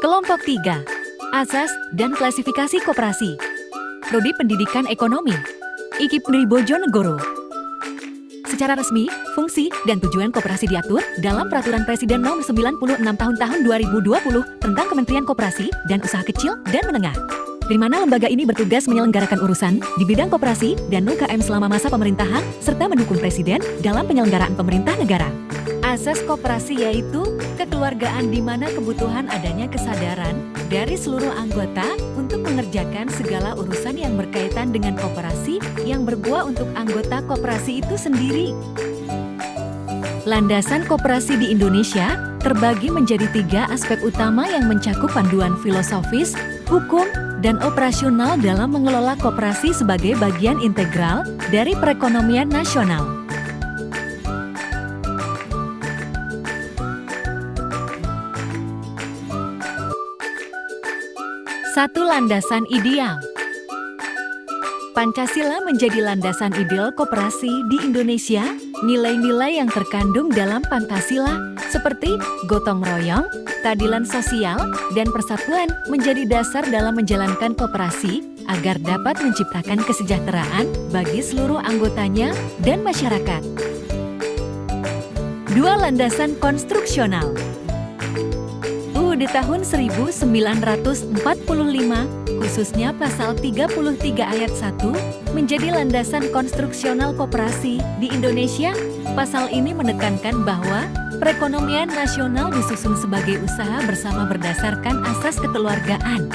Kelompok 3. Asas dan klasifikasi koperasi. Prodi Pendidikan Ekonomi. IKIP Negeri Bojonegoro. Secara resmi, fungsi dan tujuan koperasi diatur dalam Peraturan Presiden Nomor 96 Tahun 2020 tentang Kementerian Koperasi dan Usaha Kecil dan Menengah. Di mana lembaga ini bertugas menyelenggarakan urusan di bidang koperasi dan UKM selama masa pemerintahan serta mendukung Presiden dalam penyelenggaraan pemerintah negara. Asas koperasi yaitu kekeluargaan di mana kebutuhan adanya kesadaran dari seluruh anggota untuk mengerjakan segala urusan yang berkaitan dengan koperasi yang berbuah untuk anggota koperasi itu sendiri. Landasan koperasi di Indonesia terbagi menjadi 3 aspek utama yang mencakup panduan filosofis, hukum, dan operasional dalam mengelola koperasi sebagai bagian integral dari perekonomian nasional. Satu, landasan ideal. Pancasila menjadi landasan ideal koperasi di Indonesia. Nilai-nilai yang terkandung dalam Pancasila seperti gotong royong, keadilan sosial, dan persatuan menjadi dasar dalam menjalankan koperasi agar dapat menciptakan kesejahteraan bagi seluruh anggotanya dan masyarakat. 2. Landasan konstruksional. Di tahun 1945, khususnya pasal 33 ayat 1, menjadi landasan konstruksional koperasi di Indonesia. Pasal ini menekankan bahwa perekonomian nasional disusun sebagai usaha bersama berdasarkan asas kekeluargaan.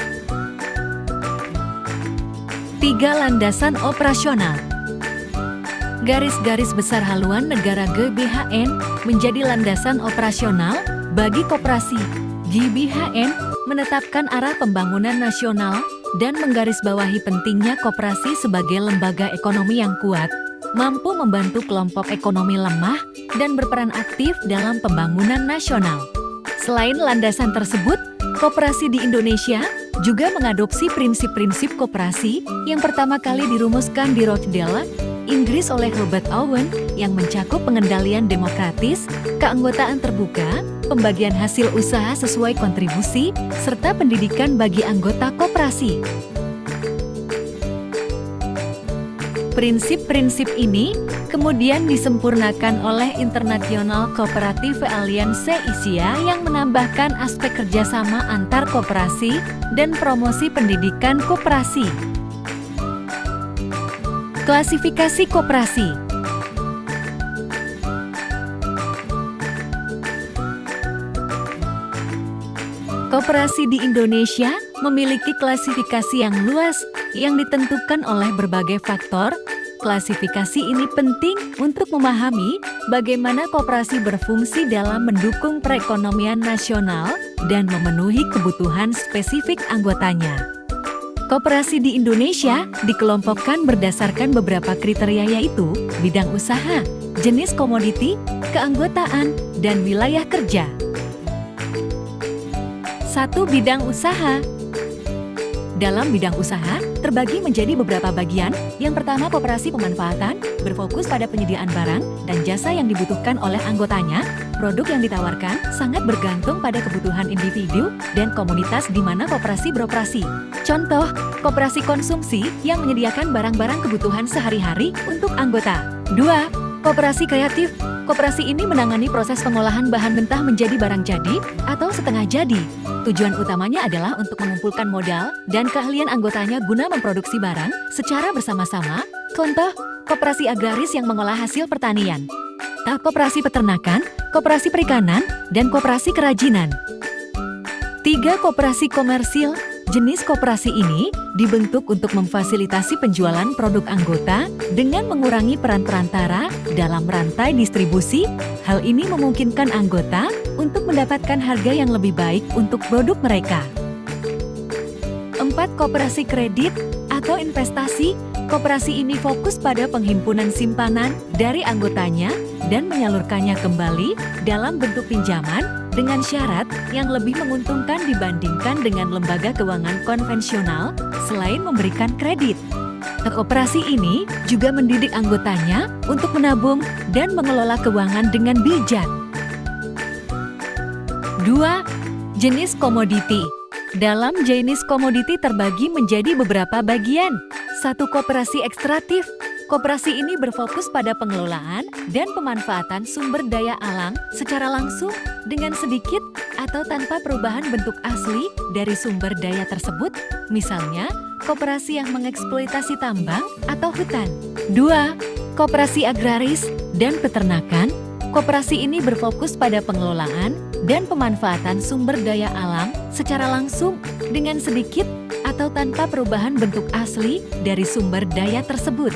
3. Landasan operasional. Garis-garis besar haluan negara GBHN menjadi landasan operasional bagi koperasi. GBHN menetapkan arah pembangunan nasional dan menggarisbawahi pentingnya koperasi sebagai lembaga ekonomi yang kuat, mampu membantu kelompok ekonomi lemah, dan berperan aktif dalam pembangunan nasional. Selain landasan tersebut, koperasi di Indonesia juga mengadopsi prinsip-prinsip koperasi yang pertama kali dirumuskan di Rochdale, Inggris oleh Robert Owen, yang mencakup pengendalian demokratis, keanggotaan terbuka, pembagian hasil usaha sesuai kontribusi, serta pendidikan bagi anggota koperasi. Prinsip-prinsip ini kemudian disempurnakan oleh International Cooperative Alliance (ICA) yang menambahkan aspek kerjasama antar koperasi dan promosi pendidikan koperasi. Klasifikasi koperasi. Koperasi di Indonesia memiliki klasifikasi yang luas yang ditentukan oleh berbagai faktor. Klasifikasi ini penting untuk memahami bagaimana koperasi berfungsi dalam mendukung perekonomian nasional dan memenuhi kebutuhan spesifik anggotanya. Koperasi di Indonesia dikelompokkan berdasarkan beberapa kriteria yaitu bidang usaha, jenis komoditi, keanggotaan, dan wilayah kerja. 1. Bidang usaha. Dalam bidang usaha, terbagi menjadi beberapa bagian. Yang pertama, koperasi pemanfaatan, berfokus pada penyediaan barang dan jasa yang dibutuhkan oleh anggotanya. Produk yang ditawarkan sangat bergantung pada kebutuhan individu dan komunitas di mana koperasi beroperasi. Contoh, koperasi konsumsi yang menyediakan barang-barang kebutuhan sehari-hari untuk anggota. 2. Koperasi kreatif. Koperasi ini menangani proses pengolahan bahan mentah menjadi barang jadi atau setengah jadi. Tujuan utamanya adalah untuk mengumpulkan modal dan keahlian anggotanya guna memproduksi barang secara bersama-sama. Contoh, koperasi agraris yang mengolah hasil pertanian. Koperasi peternakan, koperasi perikanan, dan koperasi kerajinan. 3. Koperasi komersil. Jenis koperasi ini dibentuk untuk memfasilitasi penjualan produk anggota dengan mengurangi peran perantara dalam rantai distribusi. Hal ini memungkinkan anggota untuk mendapatkan harga yang lebih baik untuk produk mereka. 4. Koperasi kredit atau investasi. Koperasi ini fokus pada penghimpunan simpanan dari anggotanya dan menyalurkannya kembali dalam bentuk pinjaman dengan syarat yang lebih menguntungkan dibandingkan dengan lembaga keuangan konvensional selain memberikan kredit. Koperasi ini juga mendidik anggotanya untuk menabung dan mengelola keuangan dengan bijak. 2. Jenis komoditi. Dalam jenis komoditi terbagi menjadi beberapa bagian. 1. Koperasi ekstraktif. Koperasi ini berfokus pada pengelolaan dan pemanfaatan sumber daya alam secara langsung dengan sedikit atau tanpa perubahan bentuk asli dari sumber daya tersebut, misalnya koperasi yang mengeksploitasi tambang atau hutan. 2. Koperasi agraris dan peternakan. Koperasi ini berfokus pada pengelolaan dan pemanfaatan sumber daya alam secara langsung dengan sedikit atau tanpa perubahan bentuk asli dari sumber daya tersebut.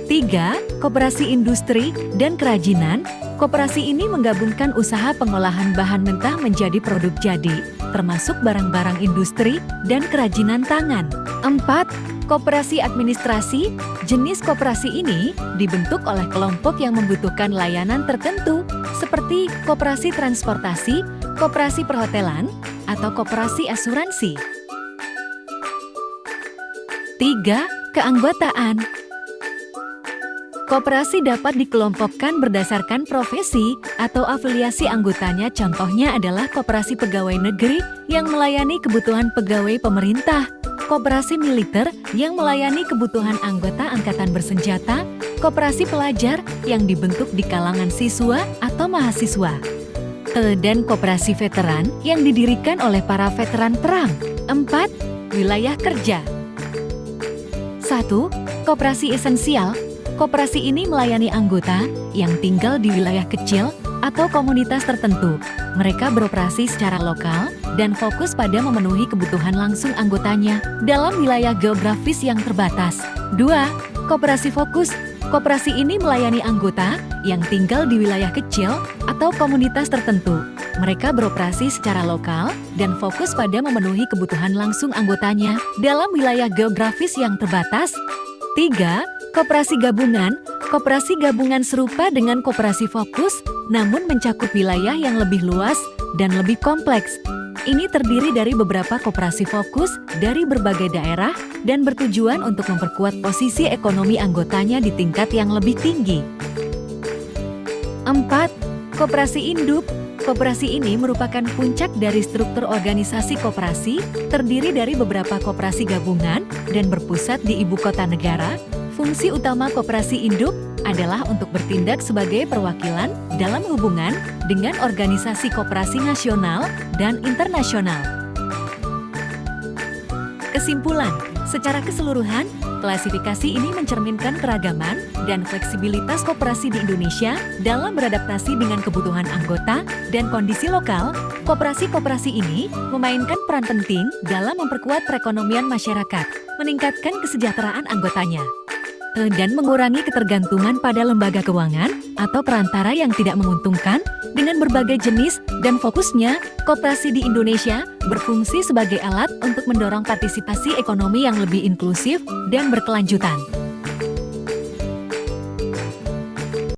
3. Koperasi industri dan kerajinan. Koperasi ini menggabungkan usaha pengolahan bahan mentah menjadi produk jadi, termasuk barang-barang industri dan kerajinan tangan. 4. Koperasi administrasi. Jenis koperasi ini dibentuk oleh kelompok yang membutuhkan layanan tertentu, seperti koperasi transportasi, koperasi perhotelan, atau koperasi asuransi. 3. Keanggotaan. Koperasi dapat dikelompokkan berdasarkan profesi atau afiliasi anggotanya. Contohnya adalah koperasi pegawai negeri yang melayani kebutuhan pegawai pemerintah, koperasi militer yang melayani kebutuhan anggota angkatan bersenjata, koperasi pelajar yang dibentuk di kalangan siswa atau mahasiswa, dan koperasi veteran yang didirikan oleh para veteran perang. 4. Wilayah kerja. 1. Koperasi esensial. Koperasi ini melayani anggota yang tinggal di wilayah kecil atau komunitas tertentu. Mereka beroperasi secara lokal dan fokus pada memenuhi kebutuhan langsung anggotanya dalam wilayah geografis yang terbatas. 2. Koperasi fokus. Koperasi ini melayani anggota yang tinggal di wilayah kecil atau komunitas tertentu. Mereka beroperasi secara lokal dan fokus pada memenuhi kebutuhan langsung anggotanya dalam wilayah geografis yang terbatas. 3. Koperasi gabungan. Koperasi gabungan serupa dengan koperasi fokus, namun mencakup wilayah yang lebih luas dan lebih kompleks. Ini terdiri dari beberapa koperasi fokus dari berbagai daerah dan bertujuan untuk memperkuat posisi ekonomi anggotanya di tingkat yang lebih tinggi. 4. Koperasi induk. Koperasi ini merupakan puncak dari struktur organisasi koperasi, terdiri dari beberapa koperasi gabungan dan berpusat di ibu kota negara. Fungsi utama koperasi induk adalah untuk bertindak sebagai perwakilan dalam hubungan dengan organisasi koperasi nasional dan internasional. Kesimpulan, secara keseluruhan, klasifikasi ini mencerminkan keragaman dan fleksibilitas koperasi di Indonesia dalam beradaptasi dengan kebutuhan anggota dan kondisi lokal. Koperasi-koperasi ini memainkan peran penting dalam memperkuat perekonomian masyarakat, meningkatkan kesejahteraan anggotanya, dan mengurangi ketergantungan pada lembaga keuangan atau perantara yang tidak menguntungkan. Dengan berbagai jenis dan fokusnya, koperasi di Indonesia berfungsi sebagai alat untuk mendorong partisipasi ekonomi yang lebih inklusif dan berkelanjutan.